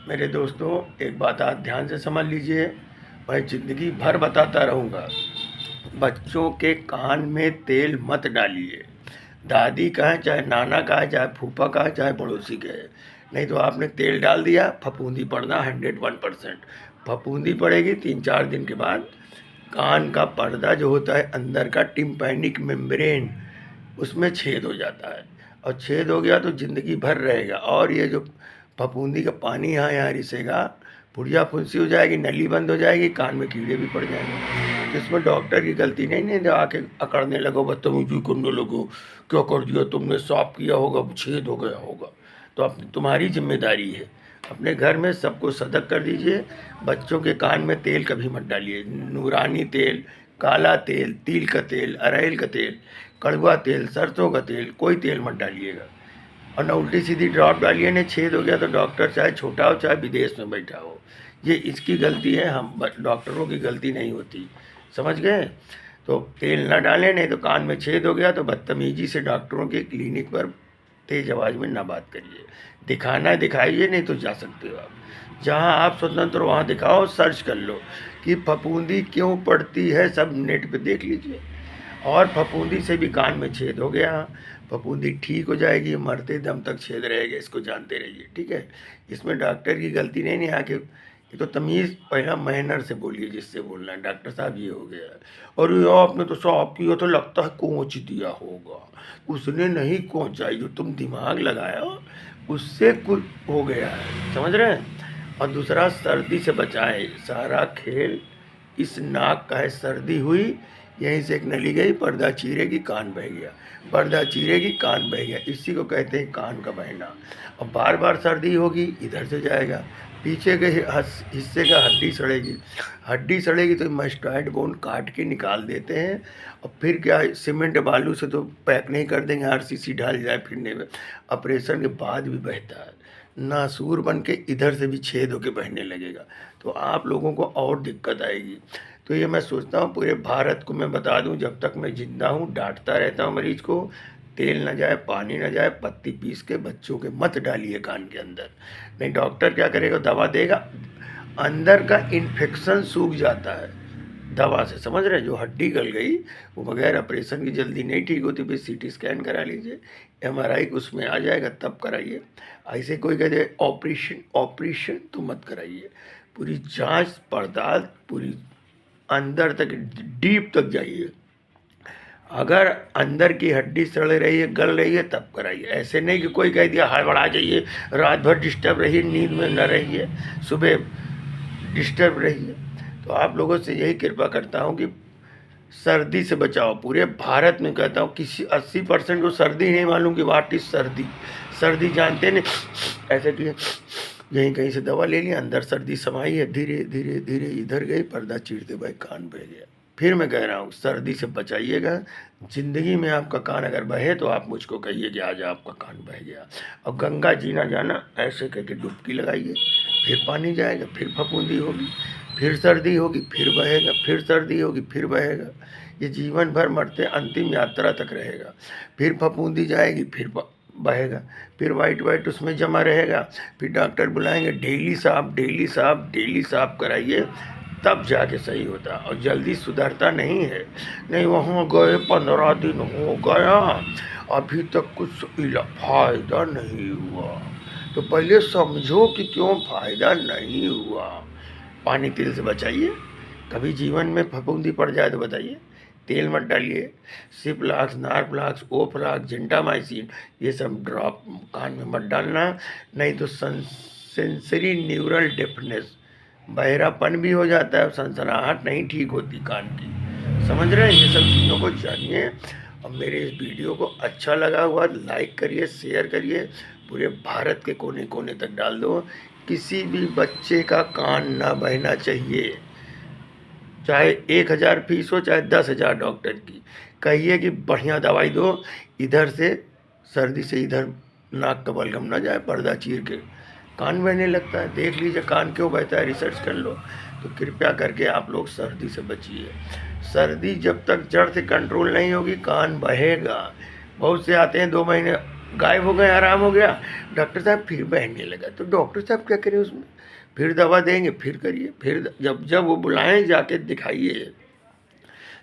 मेरे दोस्तों, एक बात आज ध्यान से समझ लीजिए। मैं ज़िंदगी भर बताता रहूँगा, बच्चों के कान में तेल मत डालिए। दादी का है, चाहे नाना का है, चाहे फूफा का है, चाहे पड़ोसी का है। नहीं तो आपने तेल डाल दिया, फफूंदी पड़ना 101%। फफूंदी पड़ेगी 3-4 दिन के बाद। कान का पर्दा जो होता है अंदर का टिम्पैनिक मेम्ब्रेन, उसमें छेद हो जाता है, और छेद हो गया तो ज़िंदगी भर रहेगा। और ये जो फफूंदी का पानी यहाँ यहाँ रिसेगा, पुड़िया फुंसी हो जाएगी, नली बंद हो जाएगी, कान में कीड़े भी पड़ जाएंगे। तो इसमें डॉक्टर की गलती नहीं जो आके अकड़ने लगो, बदतमीजी करने लगो, क्या कर दिया तुमने, साफ किया होगा, छेद हो गया होगा। तो अब तुम्हारी जिम्मेदारी है, अपने घर में सबको सतर्क कर दीजिए। बच्चों के कान में तेल कभी मत डालिए। नूरानी तेल, काला तेल, तिल का तेल, अरहर का तेल, कड़वा तेल, सरसों का तेल, कोई तेल मत डालिएगा। और न उल्टी सीधी ड्रॉप डालिए, ने छेद हो गया तो डॉक्टर चाहे छोटा हो चाहे विदेश में बैठा हो, ये इसकी गलती है, हम डॉक्टरों की गलती नहीं होती। समझ गए? तो तेल ना डालें, नहीं तो कान में छेद हो गया तो बदतमीजी से डॉक्टरों के क्लिनिक पर तेज आवाज़ में ना बात करिए। दिखाना है दिखाइए, नहीं तो जा सकते हो आप। जहाँ आप स्वतंत्र हो वहाँ दिखाओ, सर्च कर लो कि फफूंदी क्यों पड़ती है, सब नेट पे देख लीजिए। और फफूंदी से भी कान में छेद हो गया, फफूंदी ठीक हो जाएगी, मरते दम तक छेद रहेगा, इसको जानते रहिए, ठीक है। इसमें डॉक्टर की गलती नहीं है। आके ये तो तमीज़ पहला मैनर से बोलिए, जिससे बोलना है डॉक्टर साहब ये हो गया है, और ये आपने तो साफ किया तो लगता है कोंच दिया होगा। उसने नहीं कोंचाई, जो तुम दिमाग लगाया उससे कुछ हो गया है, समझ रहे हैं। और दूसरा, सर्दी से बचाएं। सारा खेल इस नाक का है। सर्दी हुई, यहीं से एक नली गई, पर्दा चीरेगी, कान बह गया, पर्दा चीरेगी, कान बह गया, इसी को कहते हैं कान का बहना। और बार बार सर्दी होगी, इधर से जाएगा, पीछे के हिस्से का हड्डी सड़ेगी, हड्डी सड़ेगी तो मस्टॉइड बोन काट के निकाल देते हैं। और फिर क्या, सीमेंट बालू से तो पैक नहीं कर देंगे, आरसीसी ढाल जाए फिरने में, ऑपरेशन के बाद भी बहता है, नासूर बन के इधर से भी छेद होके बहने लगेगा, तो आप लोगों को और दिक्कत आएगी। तो ये मैं सोचता हूँ पूरे भारत को मैं बता दूँ, जब तक मैं जिंदा हूँ डांटता रहता हूँ मरीज को, तेल न जाए, पानी न जाए, पत्ती पीस के बच्चों के मत डालिए कान के अंदर। नहीं डॉक्टर क्या करेगा, दवा देगा, अंदर का इन्फेक्शन सूख जाता है दवा से, समझ रहे। जो हड्डी गल गई वो बगैर ऑपरेशन की जल्दी नहीं ठीक होती, फिर सीटी स्कैन करा लीजिए, एमआरआई उसमें आ जाएगा तब कराइए। ऐसे कोई कह दे ऑपरेशन ऑपरेशन तो मत कराइए। पूरी जांच पड़ताल, पूरी अंदर तक, डीप तक जाइए। अगर अंदर की हड्डी सड़ रही है, गल रही है, तब कराइए। ऐसे नहीं कि कोई कह दिया हड़बड़ा जाइए, रात भर डिस्टर्ब रहिए, नींद में न रहिए, सुबह डिस्टर्ब रहिए। तो आप लोगों से यही कृपा करता हूँ कि सर्दी से बचाओ। पूरे भारत में कहता हूँ, किसी 80% को सर्दी नहीं मालूम कि वाट इज सर्दी। सर्दी जानते नहीं, ऐसे कि यहीं कहीं से दवा ले लिया, अंदर सर्दी समाई है, धीरे धीरे धीरे इधर गई, पर्दा चीरते भाई कान बह गया। फिर मैं कह रहा हूँ, सर्दी से बचाइएगा। ज़िंदगी में आपका कान अगर बहे तो आप मुझको कहिए कि आज आपका कान बह गया। और गंगा जी ना जाना, ऐसे करके डुबकी लगाइए, फिर पानी जाएगा, फिर फफूंदी होगी, फिर सर्दी होगी, फिर बहेगा, फिर सर्दी होगी, फिर बहेगा। ये जीवन भर मरते अंतिम यात्रा तक रहेगा। फिर फफूंदी जाएगी, फिर बहेगा, फिर वाइट वाइट उसमें जमा रहेगा, फिर डॉक्टर बुलाएंगे, डेली साफ डेली साफ डेली साफ कराइए, तब जाके सही होता। और जल्दी सुधरता नहीं है। नहीं वहाँ गए 15 दिन हो गया, अभी तक कुछ फायदा नहीं हुआ, तो पहले समझो कि क्यों फायदा नहीं हुआ। पानी तेल से बचाइए। कभी जीवन में फफूंदी पड़ जाए तो बताइए, तेल मत डालिए। सिप्लाक्स, नारप्लाक्स, ओफ्लाक्स, जेंटामाइसिन, ये सब ड्रॉप कान में मत डालना, नहीं तो सेंसरी न्यूरल डेफनेस, बहरापन भी हो जाता है, सनसनाहट नहीं ठीक होती कान की। समझ रहे हैं? ये सब चीज़ों को जानिए। और मेरे इस वीडियो को अच्छा लगा हुआ लाइक करिए, शेयर करिए, पूरे भारत के कोने कोने तक डाल दो। किसी भी बच्चे का कान ना बहना चाहिए, चाहे 1000 फीस हो, चाहे 10,000 डॉक्टर की। कहिए कि बढ़िया दवाई दो, इधर से सर्दी से इधर नाक का बलगम ना जाए, पर्दा चीर के कान बहने लगता है। देख लीजिए कान क्यों बहता है, रिसर्च कर लो। तो कृपया करके आप लोग सर्दी से बचिए। सर्दी जब तक जड़ से कंट्रोल नहीं होगी, कान बहेगा। बहुत से आते हैं 2 महीने गायब हो गए, आराम हो गया। डॉक्टर साहब फिर बहने लगा, तो डॉक्टर साहब क्या करें उसमें, फिर दवा देंगे, फिर करिए, फिर जब जब वो बुलाएं जाके दिखाइए,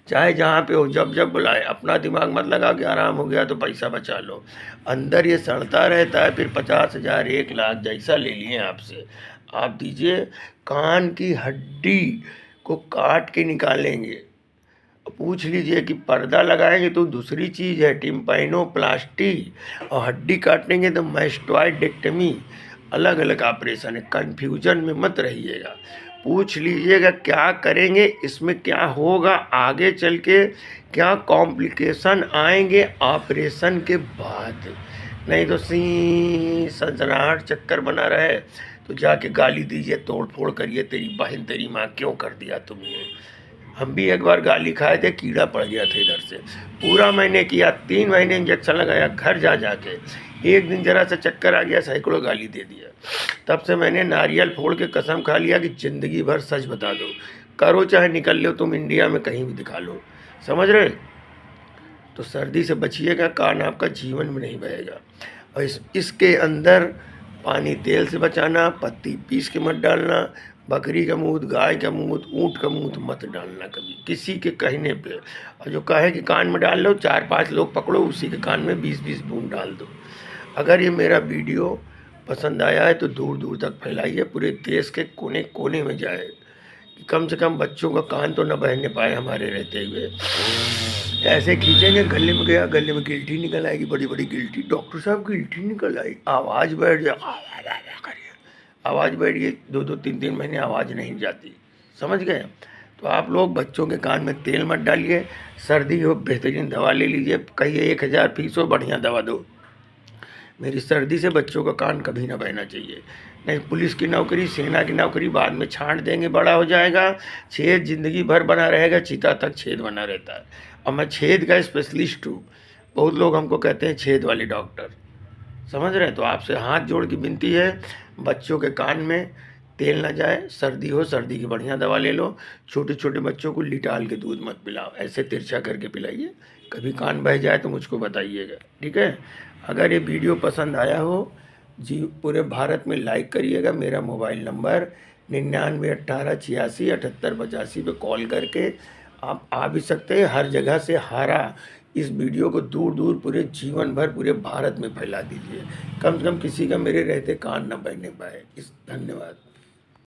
चाहे जहाँ पे हो, जब जब बुलाएं। अपना दिमाग मत लगा कि आराम हो गया तो पैसा बचा लो, अंदर ये सड़ता रहता है। फिर 50,000 1 लाख जैसा ले लिए आपसे, आप दीजिए। कान की हड्डी को काट के निकालेंगे। पूछ लीजिए कि पर्दा लगाएंगे तो दूसरी चीज़ है टिम्पैनोप्लास्टी, और हड्डी काटेंगे तो मैस्टॉइडेक्टमी। अलग अलग ऑपरेशन है, कन्फ्यूजन में मत रहिएगा। पूछ लीजिएगा क्या करेंगे, इसमें क्या होगा आगे चल के, क्या कॉम्प्लिकेशन आएंगे ऑपरेशन के बाद। नहीं तो सनसनाहट चक्कर बना रहे तो जाके गाली दीजिए, तोड़ फोड़ करिए, तेरी बहन तेरी माँ क्यों कर दिया तुमने। हम भी एक बार गाली खाए थे, कीड़ा पड़ गया था इधर से। पूरा मैंने किया, 3 महीने इंजेक्शन लगाया घर जा जाके। एक दिन जरा सा चक्कर आ गया, सैकड़ों गाली दे दिया। तब से मैंने नारियल फोड़ के कसम खा लिया कि ज़िंदगी भर सच बता दो, करो चाहे निकल लो, तुम इंडिया में कहीं भी दिखा लो। समझ रहे। तो सर्दी से बचिएगा, कान आपका जीवन में नहीं बहेगा। और इसके अंदर पानी तेल से बचाना, पत्ती पीस के मत डालना, बकरी का मूत, गाय का मूत, ऊँट का मूत मत डालना कभी किसी के कहने पे। और जो कहे कि कान में डाल लो, 4-5 लोग पकड़ो, उसी के कान में 20-20 बूंद डाल दो। अगर ये मेरा वीडियो पसंद आया है तो दूर दूर तक फैलाइए, पूरे देश के कोने कोने में जाए, कि कम से कम बच्चों का कान तो न बहने पाए हमारे रहते हुए। ऐसे खींचेंगे, गले में गया, गले में गिल्टी निकल आएगी, बड़ी बड़ी गिल्टी। डॉक्टर साहब गिल्टी निकल आई, आवाज़ बैठ जाए, करिए, आवाज़ बैठ गई, 2-2 3-3 महीने आवाज़ नहीं जाती। समझ गए। तो आप लोग बच्चों के कान में तेल मत डालिए, सर्दी हो बेहतरीन दवा ले लीजिए, कहिए 1000 फीस हो, बढ़िया दवा दो। मेरी सर्दी से बच्चों का कान कभी ना बहना चाहिए। नहीं पुलिस की नौकरी, सेना की नौकरी बाद में छांट देंगे, बड़ा हो जाएगा, छेद ज़िंदगी भर बना रहेगा, चिता तक छेद बना रहता है। और मैं छेद का स्पेशलिस्ट हूँ, बहुत लोग हमको कहते हैं छेद वाले डॉक्टर। समझ रहे हैं। तो आपसे हाथ जोड़ की विनती है, बच्चों के कान में तेल ना जाए, सर्दी हो सर्दी की बढ़िया दवा ले लो। छोटे छोटे बच्चों को लिटाल के दूध मत पिलाओ, ऐसे तिरछा करके पिलाइए। कभी कान बह जाए तो मुझको बताइएगा, ठीक है। अगर ये वीडियो पसंद आया हो जी, पूरे भारत में लाइक करिएगा। मेरा मोबाइल नंबर 9918867885 पे कॉल करके आप आ भी सकते हैं। हर जगह से हारा इस वीडियो को दूर दूर पूरे जीवन भर पूरे भारत में फैला दीजिए, कम से कम किसी का मेरे रहते कान न बहने पाए। धन्यवाद।